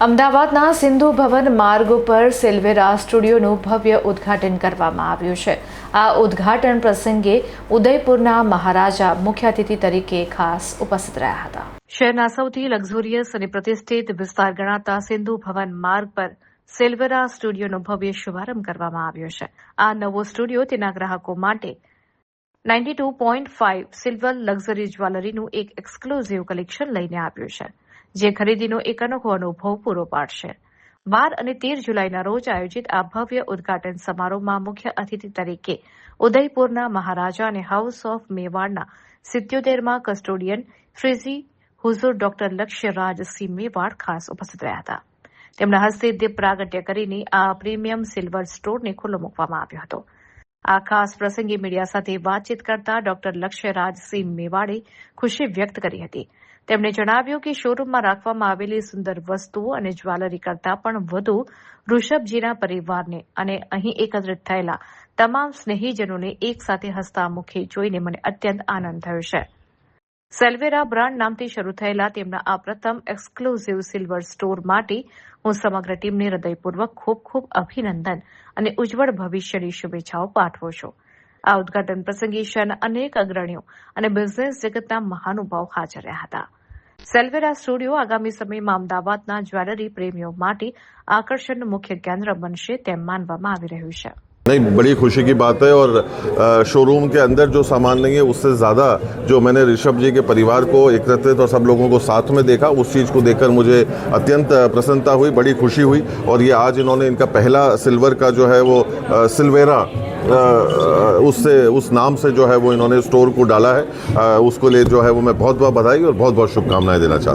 અમદાવાદના સિંધુ ભવન માર્ગ ઉપર સિલ્વેરા સ્ટુડિયોનું ભવ્ય ઉદ્ઘાટન કરવામાં આવ્યું છે। આ ઉદ્ઘાટન પ્રસંગે ઉદયપુરના મહારાજા મુખ્ય અતિથિ તરીકે ખાસ ઉપસ્થિત રહ્યા હતા। શહેરના સૌથી લક્ઝુરિયસ અને પ્રતિષ્ઠિત વિસ્તાર ગણાતા સિંધુ ભવન માર્ગ પર સિલ્વેરા સ્ટુડિયોનો ભવ્ય શુભારંભ કરવામાં આવ્યો છે। આ નવો સ્ટુડિયો તેના ગ્રાહકો માટે 92.5 સિલ્વર લક્ઝરી જ્વેલરીનું એક એક્સક્લુઝિવ કલેક્શન લઈને આવ્યું છે, જે ખરીદીનો એક અનોખો અનુભવ પૂરો પાડશે। 12 અને 13 જુલાઈના રોજ આયોજિત આ ભવ્ય ઉદ્ઘાટન સમારોહમાં મુખ્ય અતિથિ તરીકે ઉદયપુરના મહારાજા અને house of મેવાડના 77માં custodian ફ્રીઝી Hazur doctor લક્ષ્યરાજ સિંહ મેવાડ ખાસ ઉપસ્થિત રહ્યા હતા। તેમના હસ્તે દીપ પ્રાગટ્ય કરીને આ પ્રીમિયમ સિલ્વર સ્ટોરને ખુલ્લો મૂકવામાં આવ્યો હતો। આ ખાસ પ્રસંગે મીડિયા સાથે વાતચીત કરતા ડોક્ટર લક્ષ્યરાજ સિંહ મેવાડે ખુશી વ્યક્ત કરી હતી। તેમણે જણાવ્યું કે શોરૂમમાં રાખવામાં આવેલી સુંદર વસ્તુઓ અને જ્વેલરી કરતાં પણ વધુ ઋષભજીના પરિવારને અને અહીં એકત્રિત થયેલા તમામ સ્નેહીજનોને એક સાથે હસતા મુખે જોઈને મને અત્યંત આનંદ થયો છે। સેલ્વેરા બ્રાન્ડ નામથી શરૂ થયેલા તેમના આ પ્રથમ એક્સક્લુઝિવ સિલ્વર સ્ટોર માટે હું સમગ્ર ટીમને હૃદયપૂર્વક ખૂબ ખૂબ અભિનંદન અને ઉજ્જવળ ભવિષ્યની શુભેચ્છાઓ પાઠવું છું। આ ઉદ્ઘાટન પ્રસંગે શહેરના અનેક અગ્રણીઓ અને બિઝનેસ જગતના મહાનુભાવો હાજર રહ્યા હતા। સેલ્વેરા સ્ટુડિયો આગામી સમયમાં અમદાવાદના જ્વેલરી પ્રેમીઓ માટે આકર્ષણનું મુખ્ય કેન્દ્ર બનશે તેમ માનવામાં આવી રહ્યું છે। नहीं, बड़ी खुशी की बात है और शोरूम के अंदर जो सामान नहीं है उससे ज़्यादा जो मैंने ऋषभ जी के परिवार को एकत्रित और सब लोगों को साथ में देखा, उस चीज़ को देखकर मुझे अत्यंत प्रसन्नता हुई, बड़ी खुशी हुई। और ये आज इन्होंने इनका पहला सिल्वर का जो है वो सिल्वेरा उससे उस नाम से जो है वो इन्होंने स्टोर को डाला है, उसको लिए जो है वो मैं बहुत बहुत बधाई और बहुत बहुत शुभकामनाएं देना चाहता हूँ।